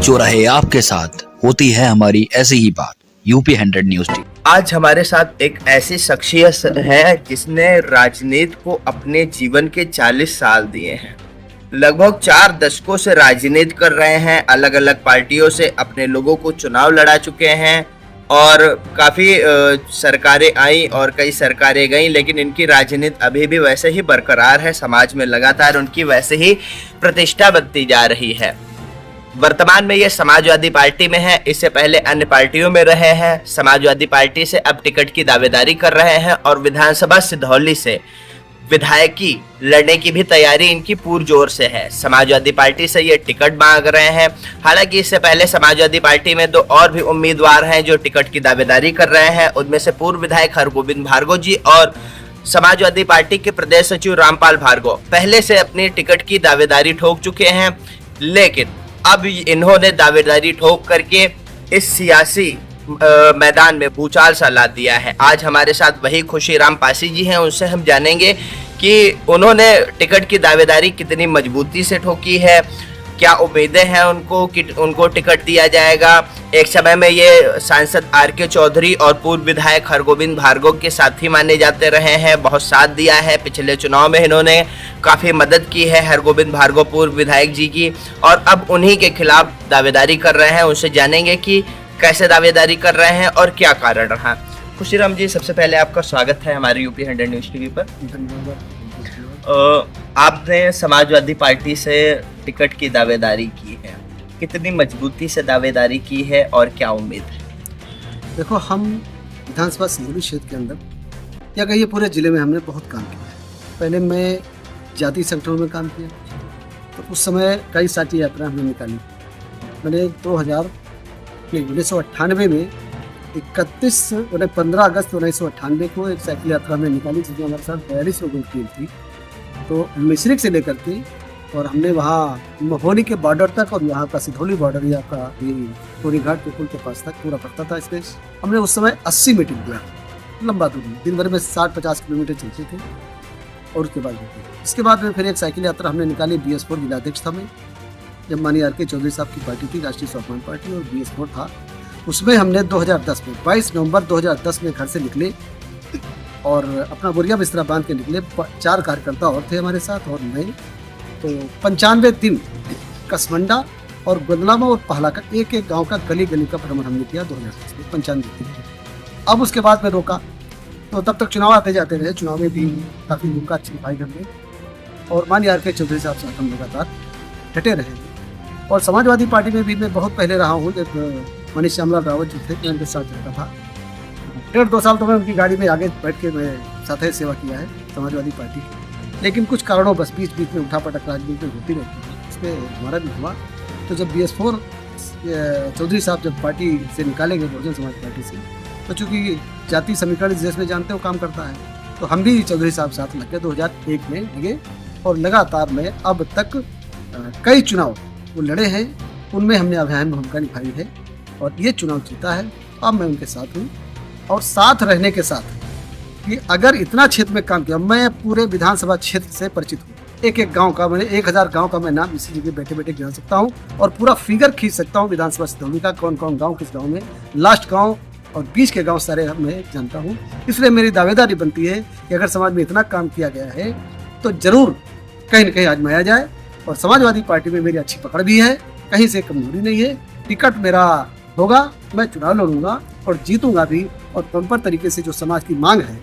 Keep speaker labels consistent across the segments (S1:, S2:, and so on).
S1: जो रहे आपके साथ, होती है हमारी ऐसी ही बात। UP 100 news team.
S2: आज हमारे साथ एक ऐसी शख्सियत है जिसने राजनीति को अपने जीवन के 40 साल दिए हैं। लगभग 4 दशकों से राजनीति कर रहे हैं, अलग अलग पार्टियों से अपने लोगों को चुनाव लड़ा चुके हैं और काफ़ी सरकारें आई और कई सरकारें गईं, लेकिन इनकी राजनीति अभी भी वैसे ही बरकरार है। समाज में लगातार उनकी वैसे ही प्रतिष्ठा बनती जा रही है। वर्तमान में ये समाजवादी पार्टी में है, इससे पहले अन्य पार्टियों में रहे हैं। समाजवादी पार्टी से अब टिकट की दावेदारी कर रहे हैं और विधानसभा सिधौली से विधायकी लड़ने की भी तैयारी इनकी पुरजोर से है। समाजवादी पार्टी से ये टिकट मांग रहे हैं। हालांकि इससे पहले समाजवादी पार्टी में 2 और भी उम्मीदवार हैं जो टिकट की दावेदारी कर रहे हैं। उनमें से पूर्व विधायक हरगोविंद भार्गव जी और समाजवादी पार्टी के प्रदेश सचिव रामपाल भार्गव पहले से अपनी टिकट की दावेदारी ठोक चुके हैं, लेकिन अब इन्होंने दावेदारी ठोक करके इस सियासी मैदान में भूचाल सा ला दिया है। आज हमारे साथ वही खुशीराम पासी जी हैं, उनसे हम जानेंगे कि उन्होंने टिकट की दावेदारी कितनी मजबूती से ठोकी है, क्या उम्मीदें हैं उनको कि उनको टिकट दिया जाएगा। एक समय में ये सांसद आर.के. चौधरी और पूर्व विधायक हरगोविंद भार्गव के साथी माने जाते रहे हैं, बहुत साथ दिया है। पिछले चुनाव में इन्होंने काफ़ी मदद की है हरगोविंद भार्गव पूर्व विधायक जी की, और अब उन्हीं के खिलाफ दावेदारी कर रहे हैं। उनसे जानेंगे कि कैसे दावेदारी कर रहे हैं और क्या कारण रहा। खुशीराम जी, सबसे पहले आपका स्वागत है हमारे यूपी 100 न्यूज़ टीवी पर। आपने समाजवादी पार्टी से टिकट की दावेदारी की है, कितनी मजबूती से दावेदारी की है और क्या उम्मीद है?
S3: देखो, हम विधानसभा सिधौली क्षेत्र के अंदर या कहिए पूरे ज़िले में हमने बहुत काम किया है। पहले मैं जाति संगठनों में काम किया, तो उस समय कई साथी यात्रा हमने निकाली। मैंने 1998 में 15 अगस्त 1998 को एक साइकिल यात्रा में निकाली, जिसमें हमारे साथ 42 लोगों की टीम थी। तो मिश्रिक से लेकर के और हमने वहाँ महोनी के बॉर्डर तक और यहाँ का सिधौली बॉर्डर या का टोरी घाट के पुल के पास तक पूरा पड़ता था स्पेस। हमने उस समय 80 मीटिंग किया, लंबा दूरी, दिन भर में 60-50 किलोमीटर चलते थे। और इसके बाद में फिर एक साइकिल यात्रा हमने निकाली। BS4 जिलाध्यक्ष था मैं, जब माननीय आर.के. चौधरी साहब की पार्टी थी, राष्ट्रीय स्वाभिमान पार्टी, और BS4 था। उसमें हमने 2010 में 22 नवंबर 2010 में घर से निकले और अपना बोरिया बिस्तरा बांध के निकले। 4 कार्यकर्ता और थे हमारे साथ और मैं। तो 95 दिन कसमंडा और गुदलामा और पहला का एक गांव का गली गली का भ्रमण हमने किया 2010 में, 95 दिन। अब उसके बाद में रोका, तो तब तक चुनाव आते जाते रहे। चुनाव में भी काफ़ी भूमिका अच्छी निभाई हमने और माननीय आर.के. चौधरी साहब से हम लगातार डटे रहे। और समाजवादी पार्टी में भी मैं बहुत पहले रहा हूँ, जब मनीष श्यामलाल रावत जी थे, मैं उनके साथ रहता था। 1.5-2 साल तो मैं उनकी गाड़ी में आगे बैठ के मैं साथ ही सेवा किया है समाजवादी पार्टी की। लेकिन कुछ कारणों बस बीच बीच में उठापटक राजनीति में होती रहती है, इसमें हमारा भी हुआ। तो जब BS4 चौधरी साहब जब पार्टी से निकाले गए, बहुजन समाज पार्टी से, तो चूँकि जाति समीकरण जिस में जानते हो काम करता है, तो हम भी चौधरी साहब साथ लग गए। 2001 में लगे और लगातार में अब तक कई चुनाव वो लड़े हैं, उनमें हमने अभियान भूमिका निभाई है और ये चुनाव जीता है। अब मैं उनके साथ हूँ और साथ रहने के साथ कि अगर इतना क्षेत्र में काम किया, मैं पूरे विधानसभा क्षेत्र से परिचित हूँ। एक गांव का, मैंने 1000 गांव का मैं नाम इसी जगह बैठे बैठे गिना सकता हूँ और पूरा फिगर खींच सकता हूँ विधानसभा सिधौली का, कौन कौन गाँव किस गाँव में, लास्ट गाँव और बीच के गाँव सारे मैं जानता हूँ। इसलिए मेरी दावेदारी बनती है कि अगर समाज में इतना काम किया गया है तो जरूर कहीं न कहीं आजमाया जाए। और समाजवादी पार्टी में मेरी अच्छी पकड़ भी है, कहीं से कमजोरी नहीं है। टिकट मेरा होगा, मैं चुनाव लड़ूंगा और जीतूंगा भी। और प्रॉपर तरीके से जो समाज की मांग है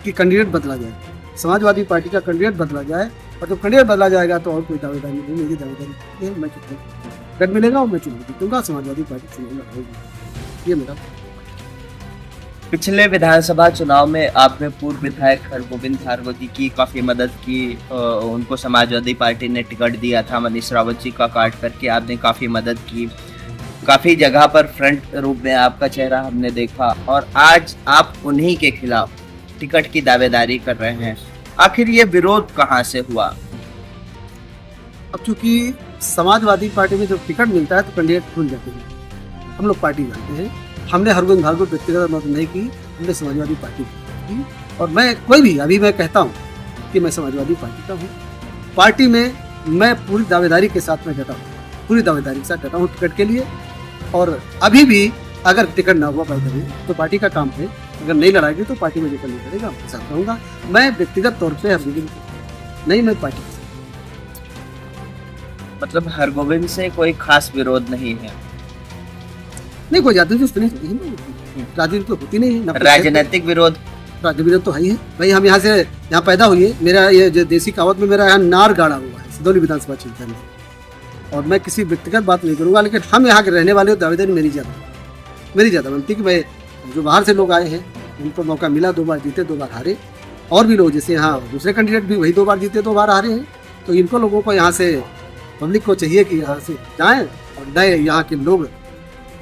S3: कि कैंडिडेट बदला जाए, समाजवादी पार्टी का कैंडिडेट बदला जाए, और जब कैंडिडेट बदला जाएगा तो और कोई दावेदारी नहीं, मेरी दावेदारी मैं टिकट मिलेगा और मैं चुनाव जीतूंगा, समाजवादी पार्टी चुनाव लड़ाऊंगी। ये मेरा।
S2: पिछले विधानसभा चुनाव में आपने पूर्व विधायक हरगोविंद भार्गव जी की काफ़ी मदद की, उनको समाजवादी पार्टी ने टिकट दिया था, मनीष रावत जी का काट करके आपने काफ़ी मदद की, काफ़ी जगह पर फ्रंट रूप में आपका चेहरा हमने देखा, और आज आप उन्हीं के खिलाफ टिकट की दावेदारी कर रहे हैं। आखिर ये विरोध कहाँ से हुआ?
S3: अब चूंकि समाजवादी पार्टी में जब टिकट मिलता है तो कैंडिडेट भूल जाते हैं, हम लोग पार्टी जानते हैं। हमने हरगोविंद भार्गव व्यक्तिगत मदद नहीं की, हमने समाजवादी पार्टी की। और मैं कोई भी अभी मैं कहता हूँ कि मैं समाजवादी पार्टी का हूँ, पार्टी में मैं पूरी दावेदारी के साथ में जाता हूँ। पूरी दावेदारी के साथ डटा हूँ टिकट के लिए। और अभी भी अगर टिकट ना हुआ पाई तो पार्टी का काम है, अगर नहीं लड़ाएगी तो पार्टी में निकलना पड़ेगा, मैं साथ रहूँगा। मैं व्यक्तिगत तौर पर हरगोविंद नहीं, मैं पार्टी के साथ।
S2: मतलब हरगोविंद से कोई खास विरोध नहीं है?
S3: नहीं, कोई जाति दोस्त नहीं होती है ना, राजनीति तो होती नहीं है ना।
S2: राजनीतिक विरोध?
S3: राजनीति विरोध तो है ही है भाई। हम यहाँ पैदा हुए, मेरा ये जो देसी कहावत में मेरा यहाँ नार गाड़ा हुआ है सिदौली विधानसभा क्षेत्र में। और मैं किसी व्यक्तिगत बात नहीं करूँगा, लेकिन हम यहाँ के रहने वाले हो, दावेदारी मेरी ज़्यादा बनती कि मैं जो बाहर से लोग आए हैं उनको मौका मिला, 2 बार जीते 2 बार हारे। और भी लोग जैसे यहाँ दूसरे कैंडिडेट भी वही 2 बार जीते 2 बार हारे हैं। तो इनको लोगों को यहाँ से पब्लिक को चाहिए कि यहाँ से जाएँ और नए यहाँ के लोग,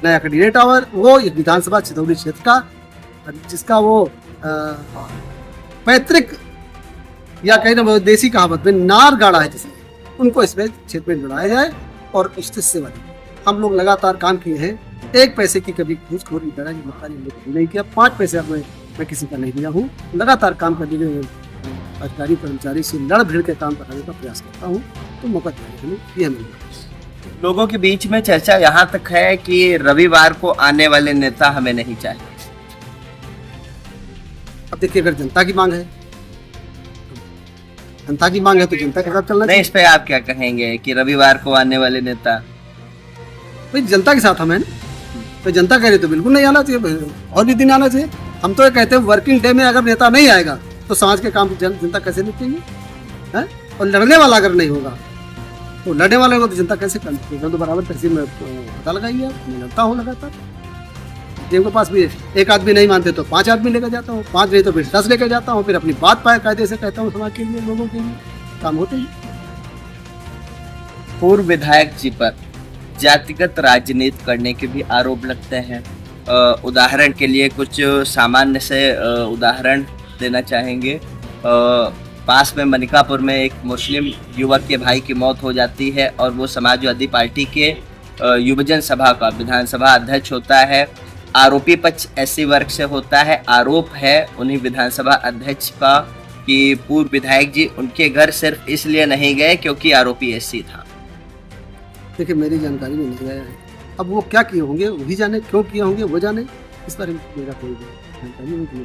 S3: नया कैंडिडेट और वो विधानसभा सिदौली क्षेत्र का जिसका वो पैतृक या कहीं ना देसी कहावत में नार गाड़ा है जिसने, उनको इसमें क्षेत्र में जुड़ाया जाए और उससे सेवा दें। हम लोग लगातार काम किए हैं, 1 पैसे की कभी घूसखोरी नहीं किया, 5 पैसे अब मैं किसी का नहीं लिया हूँ। लगातार काम करने के अधिकारी कर्मचारी से लड़ भिड़ के काम कराने का प्रयास करता हूँ, तो मौका देने ये हमें।
S2: लोगों के बीच में चर्चा यहाँ तक है कि रविवार को आने वाले नेता हमें नहीं चाहिए।
S3: अब देखिए, अगर जनता की मांग है तो जनता के साथ चलना
S2: नहीं। इस पे आप क्या कहेंगे कि रविवार को आने वाले नेता?
S3: भाई जनता के साथ हम हैं, तो जनता कह रही तो बिल्कुल नहीं आना चाहिए, और भी दिन आना चाहिए। हम तो ये कहते हैं वर्किंग डे में अगर नेता नहीं आएगा तो समाज के काम जनता कैसे निपटेंगे हैं? और लड़ने वाला अगर नहीं होगा तो लड़ने वाले को तो जनता कैसे करती है? तो बराबर तहसील में पता लगाइए, मैं लड़ता हूँ लगातार। जिनके पास भी 1 आदमी नहीं मानते तो 5 आदमी लेकर जाता हूँ, 5 नहीं तो फिर 10 लेकर जाता हूँ, फिर अपनी बात पाए कायदे से कहता हूँ, समाज के लिए, लोगों के लिए काम होते हैं।
S2: पूर्व विधायक जी पर जातिगत राजनीति करने के भी आरोप लगते हैं। उदाहरण के लिए कुछ सामान्य से उदाहरण देना चाहेंगे। पास में मनिकापुर में एक मुस्लिम युवक के भाई की मौत हो जाती है और वो समाजवादी पार्टी के युवजन सभा का विधानसभा अध्यक्ष होता है। आरोपी पक्ष एससी वर्ग से होता है। आरोप है उन्हीं विधानसभा अध्यक्ष का कि पूर्व विधायक जी उनके घर सिर्फ इसलिए नहीं गए क्योंकि आरोपी एससी था।
S3: देखिए, मेरी जानकारी में नहीं आया है, अब वो क्या किए होंगे वही जाने, क्यों किए होंगे वो जाने, इस बारे में मेरा कोई जानकारी नहीं।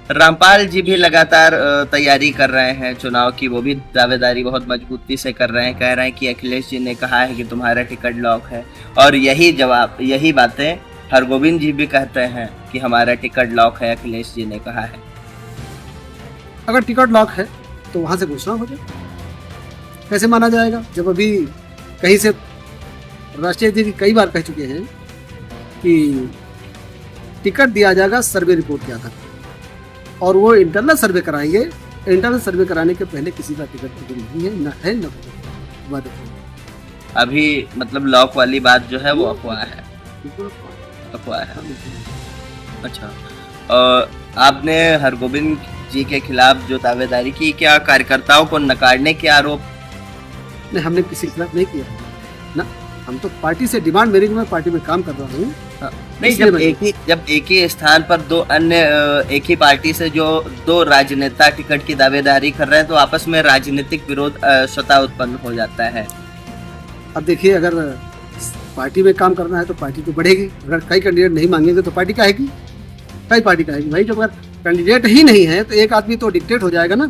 S2: रामपाल जी भी लगातार तैयारी कर रहे हैं चुनाव की, वो भी दावेदारी बहुत मजबूती से कर रहे हैं। कह रहे हैं कि अखिलेश जी ने कहा है कि तुम्हारा टिकट लॉक है, और यही बातें हरगोविंद जी भी कहते हैं कि हमारा टिकट लॉक है, अखिलेश जी ने कहा है।
S3: अगर टिकट लॉक है तो वहां से घोषणा हो जाए, कैसे माना जाएगा? जब अभी कहीं से राष्ट्रीय जी कई बार कह चुके हैं कि टिकट दिया जाएगा सर्वे रिपोर्ट के आधार पर, और वो इंटरनल सर्वे कराएंगे। इंटरनल सर्वे कराने के पहले किसी का टिकट नहीं है, न है न हो।
S2: अभी मतलब लॉक वाली बात जो है वो अफवाह है, अफवाह है। अच्छा, आपने हरगोविंद जी के खिलाफ जो दावेदारी की, क्या कार्यकर्ताओं को नकारने के आरोप?
S3: नहीं, हमने किसी के खिलाफ नहीं किया ना, हम तो पार्टी से डिमांड, मेरी मैं पार्टी में काम कर रहा हूँ।
S2: नहीं, जब एक ही स्थान पर 2 अन्य एक ही पार्टी से जो 2 राजनेता टिकट की दावेदारी कर रहे हैं तो आपस में राजनीतिक विरोध स्वतः उत्पन्न हो जाता है।
S3: अब देखिए, अगर पार्टी में काम करना है तो पार्टी तो बढ़ेगी। अगर कई कैंडिडेट नहीं मांगेंगे तो पार्टी काहेगी? कई पार्टी काहेगी भाई? जब अगर कैंडिडेट ही नहीं है तो एक आदमी तो डिक्टेट हो जाएगा ना।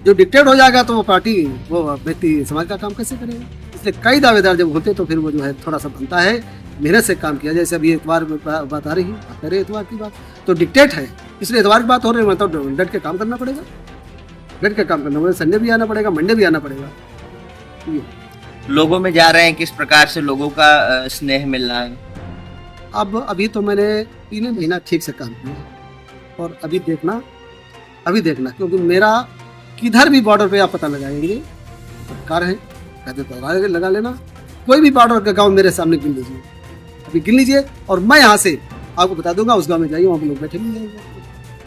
S3: जो डिक्टेट हो जाएगा तो वो पार्टी, वो व्यक्ति समाज का काम कैसे करेगा? इसलिए कई दावेदार जब होते तो फिर वो जो है थोड़ा सा बनता है, मेहनत से काम किया। जैसे अभी एतवार बात आ रही है, एतवार की बात तो डिक्टेट है, इसलिए एतवार की बात हो रही है, मतलब डट के काम करना पड़ेगा, डट के काम करना पड़ेगा। संडे भी आना पड़ेगा, मंडे भी आना पड़ेगा।
S2: लोगों में जा रहे हैं, किस प्रकार से लोगों का स्नेह मिल रहा है?
S3: अब अभी तो मैंने 3 महीना ठीक से काम किया, और अभी देखना क्योंकि मेरा किधर भी बॉर्डर पे आप पता लगाएंगे सरकार है, कहते तो लगा लेना। कोई भी बॉर्डर का गांव मेरे सामने गिन लीजिए, अभी गिन लीजिए, और मैं यहाँ से आपको बता दूंगा उस गांव में जाइए, वहाँ पे लोग बैठे मिल जाएंगे।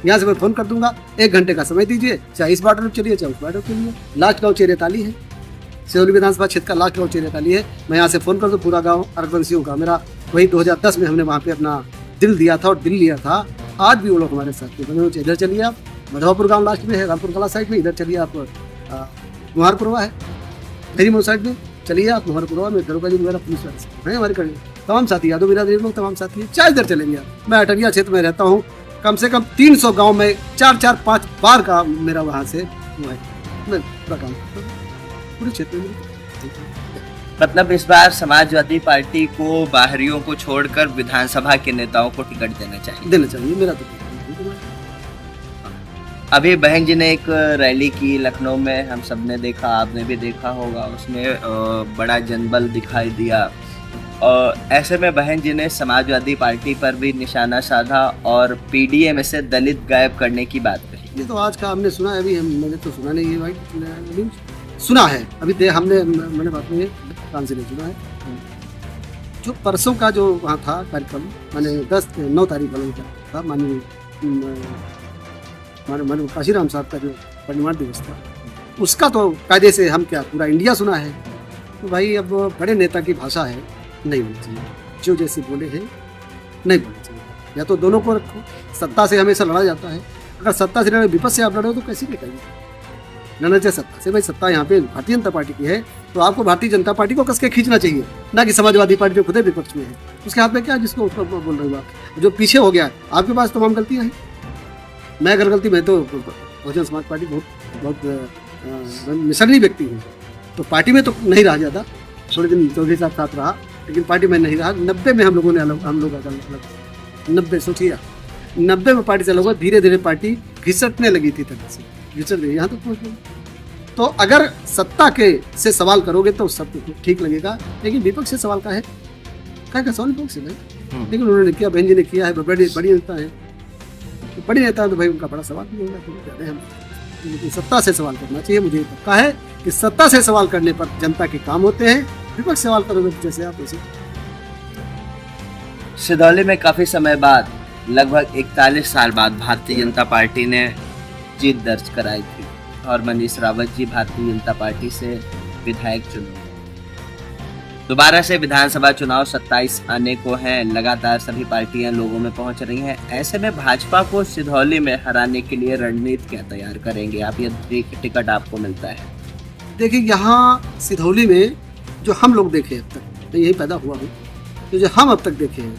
S3: यहाँ से मैं फोन कर दूंगा, 1 घंटे का समय दीजिए, चाहे इस बॉर्डर पर चलिए चाहे उस बॉर्डर पर चलिए। लास्ट गाँव चेरेताली है, सिदौली विधानसभा क्षेत्र का लास्ट गाँव चेरेताली है। मैं यहाँ से फोन कर दूँ, पूरा गाँव अरबंसियों का, मेरा वही 2010 में हमने वहाँ पे अपना दिल दिया था और दिल लिया था। आज भी वो लोग हमारे साथ थे। इधर चलिए आप, मधवापुर गांव लास्ट में है, रामपुर कला साइड में, इधर चलिए आप, कुमारपुरवा है मेरी मोड़ साइड में, चलिए आप हमारे पुरवा में दरोगा जी वगैरह पुलिस वाले हैं हमारे करीब, तमाम साथी यादव बिरादरी लोग, तमाम साथी हैं, चाहे इधर चलेंगे आप। मैं अटरिया क्षेत्र में रहता हूँ, कम से कम 300 गांव में 4-4-5 बार का मेरा वहाँ से वो है, मैं पूरा काम करता हूँ पूरे क्षेत्र में।
S2: मतलब इस बार समाजवादी पार्टी को बाहरियों को छोड़कर विधानसभा के नेताओं को टिकट देना चाहिए।
S3: मेरा तो
S2: अभी बहन जी ने एक रैली की लखनऊ में, हम सब ने देखा, आपने भी देखा होगा, उसमें बड़ा जनबल दिखाई दिया। और ऐसे में बहन जी ने समाजवादी पार्टी पर भी निशाना साधा और पीडीए में से दलित गायब करने की बात कही।
S3: ये तो आज का हमने सुना है, अभी मैंने तो सुना नहीं है भाई, सुना है अभी मैंने बात में कान से नहीं सुना है। जो परसों का जो वहाँ था कार्यक्रम, मैंने 9 तारीख वाला था, माननीय काशीराम साहब का जो परिनिर्वाण दिवस था, उसका तो कायदे से हम क्या पूरा इंडिया सुना है। तो भाई अब बड़े नेता की भाषा है, नहीं होनी चाहिए, जो जैसे बोले हैं नहीं बोलना चाहिए। या तो दोनों को रखो, सत्ता से हमेशा लड़ा जाता है, अगर सत्ता से लड़े विपक्ष से आप लड़ो तो कैसे निकलेंगे? लड़ना चाहिए सत्ता से। भाई सत्ता यहाँ पे भारतीय जनता पार्टी की है, तो आपको भारतीय जनता पार्टी को कस के खींचना चाहिए, ना कि समाजवादी पार्टी जो खुद ही विपक्ष में है उसके हाथ में क्या है जिसको उसको बोल रहे हो आप। जो पीछे हो गया है, आपके पास तमाम गलतियाँ हैं। मैं अगर गलती, मैं तो बहुजन समाज पार्टी बहुत मिसरनी व्यक्ति हूँ, तो पार्टी में तो नहीं रहा ज़्यादा, थोड़े दिन चौधरी साहब साथ रहा, लेकिन पार्टी में नहीं रहा। 90 में हम लोगों ने हम लोग 90 सोचिए, 90 में पार्टी से अलग हुआ, धीरे धीरे पार्टी घिसटने लगी थी, तरह से घिसट गई, यहाँ तक पहुँच गई। तो अगर सत्ता के से सवाल करोगे तो सब ठीक लगेगा, लेकिन विपक्ष से सवाल का है, क्या सवाल विपक्ष से नहीं, लेकिन उन्होंने किया, बहन जी ने किया है, बड़ी नेता है, बड़ी नेता है तो भाई उनका बड़ा सवाल भी होगा। लेकिन सत्ता से सवाल करना चाहिए। मुझे पता है कि सत्ता से सवाल करने पर जनता के काम होते हैं, विपक्ष सवाल करोगे जैसे आप वैसे।
S2: सिधौली में काफी समय बाद, लगभग 41 साल बाद भारतीय जनता पार्टी ने जीत दर्ज कराई थी और मनीष रावत जी भारतीय जनता पार्टी से विधायक चुने। दोबारा से विधानसभा चुनाव 27 आने को हैं, लगातार सभी पार्टियां लोगों में पहुंच रही हैं। ऐसे में भाजपा को सिधौली में हराने के लिए रणनीति क्या तैयार करेंगे आप, यदि टिकट आपको मिलता है?
S3: देखिए, यहाँ सिधौली में जो हम लोग देखे अब तक, मैं यही पैदा हुआ हूँ, तो जो हम अब तक देखे हैं,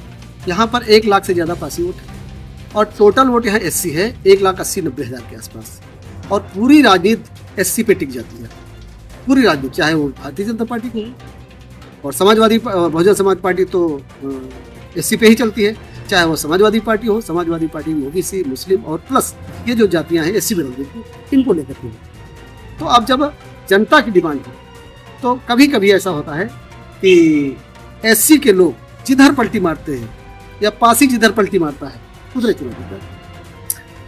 S3: यहाँ पर 1 लाख से ज़्यादा पासी वोट है और टोटल वोट यहाँ SC है 1,80,90,000 के आसपास, और पूरी राजनीति SC पे टिक जाती है। पूरी राजनीति, चाहे वो भारतीय जनता पार्टी को हो और समाजवादी बहुजन समाज पार्टी तो SC पे ही चलती है, चाहे वो समाजवादी पार्टी हो, समाजवादी पार्टी में OBC, मुस्लिम और प्लस ये जो जातियाँ हैं SC में, इनको लेकर के। तो अब जब जनता की डिमांड है तो कभी कभी ऐसा होता है कि SC के लोग जिधर पलटी मारते हैं या पासी जिधर पलटी मारता है उधर चुनाव जीतता है।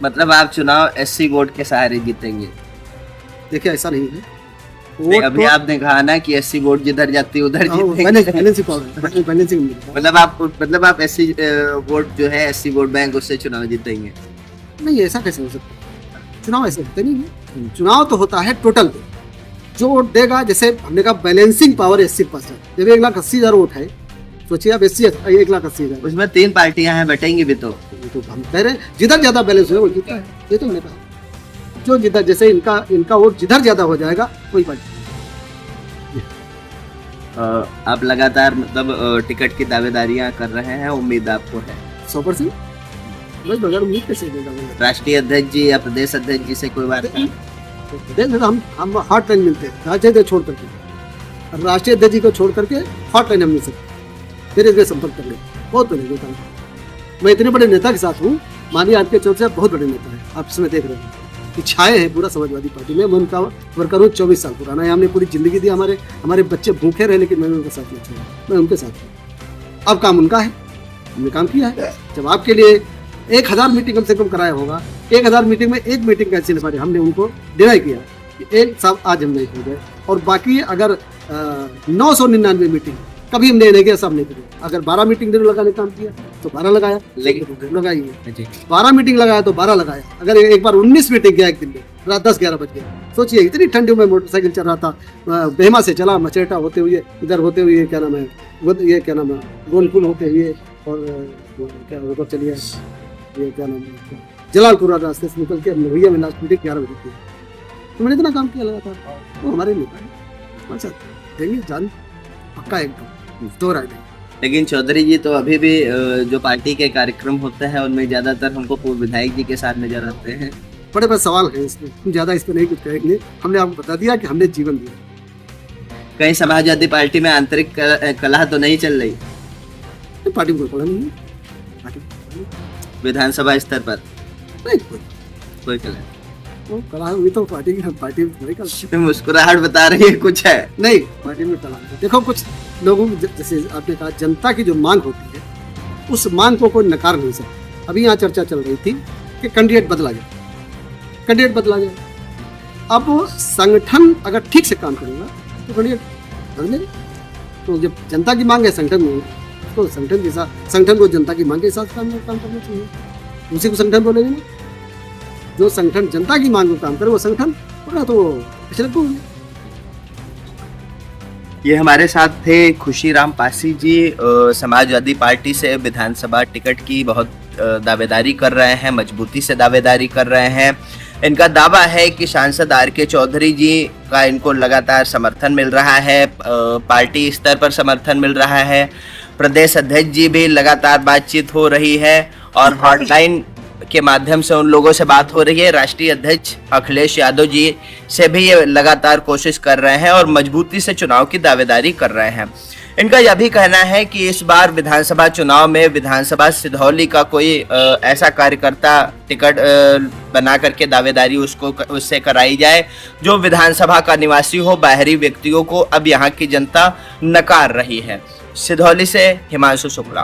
S2: मतलब आप चुनाव SC वोट के सहारे जीतेंगे?
S3: देखिए, ऐसा नहीं है।
S2: अभी आपने कहा ना कि SC वोट जिधर जाती है उधर जीतेंगे। मतलब आप SC वोट जो है, SC वोट बैंक, उससे चुनाव जीतेंगे?
S3: नहीं, ऐसा कैसे हो सकता है? चुनाव ऐसे होते नहीं है। चुनाव तो होता है टोटल पे, जो वोट देगा, जैसे हमने कहा बैलेंसिंग पावर SC के पास है। जब 1,80,000 वोट है, सोचिए आप, SC 1,80,000,
S2: उसमें 3 पार्टियां हैं, बैठेंगी भी तो
S3: हम कह रहे हैं जिधर ज्यादा बैलेंस हो वो जीता है। ये तो मैंने कहा, जो जिधर, जैसे इनका वोट जिधर ज्यादा हो जाएगा कोई पार्टी।
S2: आप लगातार मतलब टिकट की दावेदारियां कर रहे हैं, उम्मीद आपको है?
S3: 100%। बगैर उम्मीद कैसे देगा?
S2: राष्ट्रीय अध्यक्ष जी या प्रदेश अध्यक्ष जी से कोई बात नहीं?
S3: हम हॉटलाइन मिलते हैं, राष्ट्रीय अध्यक्ष छोड़ करके, राष्ट्रीय अध्यक्ष जी को छोड़ करके हॉटलाइन हम मिल सकते, धीरे धीरे संपर्क कर ले। बहुत बड़े नेता, मैं इतने बड़े नेता के साथ हूँ, मानिए आपके चौथे बहुत बड़े नेता है, आप इसमें देख रहे हैं कि छाए हैं पूरा समाजवादी पार्टी में। मैं उनका वर्कर हूँ, 24 साल पुराना है, हमने पूरी जिंदगी दी, हमारे बच्चे भूखे रहे, लेकिन मैंने उनके साथ नहीं छोड़ा, मैं उनके साथ हूँ। अब काम उनका है, हमने काम किया है। जब आपके लिए 1000 मीटिंग कम से कम कराया होगा, 1000 मीटिंग में 1 मीटिंग कैंसिल हमारे, हमने उनको डिनाई किया कि एक साहब आज हम नहीं हो गए, और बाकी अगर 999 मीटिंग कभी हमने नहीं किया, सब नहीं किया। अगर 12 मीटिंग दिन लगाने काम किया तो 12 लगाया, लेकिन लगाइए 12 मीटिंग लगाया तो 12 लगाया। अगर एक बार 19 मीटिंग किया एक दिन में, रात 10-11 बज गए, सोचिए इतनी ठंडी में मोटरसाइकिल चल रहा था, बेहमा से चला, मचेटा होते हुए, इधर होते हुए क्या नाम है, गोलपुल होते हुए, और क्या उधर चलिए ये क्या नाम है, जलालपुरा रास्ते से निकल के भैया में लास्ट मीटिंग 11 बजे की। तो मैंने इतना काम किया लगातार, वो हमारे नेता है। देंगे जान, पक्का एकदम, दो राय नहीं।
S2: लेकिन चौधरी जी तो अभी भी जो पार्टी के कार्यक्रम होते हैं उनमें ज्यादातर हमको पूर्व विधायक जी के साथ नजर आते हैं।
S3: बड़े बड़े सवाल है इसमें, हम ज्यादा इस पर नहीं कुछ कहेंगे। हमने आपको बता दिया कि हमने जीवन दिया।
S2: कहीं समाजवादी पार्टी में आंतरिक कलह तो नहीं चल रही
S3: पार्टी में कोई कलह नहीं है, पार्टी में कोई कलह
S2: विधानसभा स्तर पर?
S3: नहीं,
S2: कोई कलह
S3: तो कलह हुई तो पार्टी में थोड़ी कलह।
S2: मुस्कुराहट बता रही है कुछ है
S3: नहीं, पार्टी में कलह नहीं। देखो कुछ लोगों को जैसे आपने कहा जनता की जो मांग होती है उस मांग को कोई नकार नहीं सकता। अभी यहाँ चर्चा चल रही थी कि कैंडिडेट बदला जाए, कैंडिडेट बदला जाए। अब संगठन अगर ठीक से काम करेगा तो कैंडिडेट बदलेगा। तो जब जनता की मांग है संगठन में, तो संगठन के साथ, संगठन को जनता की मांग के साथ काम करना चाहिए, उसी को संगठन बोलेंगे ना। जो संगठन जनता की मांग को काम करे वो संगठन पूरा, तो पिछले को।
S2: ये हमारे साथ थे खुशीराम पासी जी, समाजवादी पार्टी से विधानसभा टिकट की बहुत दावेदारी कर रहे हैं, मजबूती से दावेदारी कर रहे हैं। इनका दावा है कि सांसद आर.के. चौधरी जी का इनको लगातार समर्थन मिल रहा है, पार्टी स्तर पर समर्थन मिल रहा है, प्रदेश अध्यक्ष जी भी लगातार बातचीत हो रही है और हॉटलाइन के माध्यम से उन लोगों से बात हो रही है। राष्ट्रीय अध्यक्ष अखिलेश यादव जी से भी ये लगातार कोशिश कर रहे हैं और मजबूती से चुनाव की दावेदारी कर रहे हैं। इनका यह भी कहना है कि इस बार विधानसभा चुनाव में विधानसभा सिधौली का कोई ऐसा कार्यकर्ता टिकट बना करके दावेदारी उससे कराई जाए जो विधानसभा का निवासी हो। बाहरी व्यक्तियों को अब यहाँ की जनता नकार रही है। सिधौली से हिमांशु शुक्ला।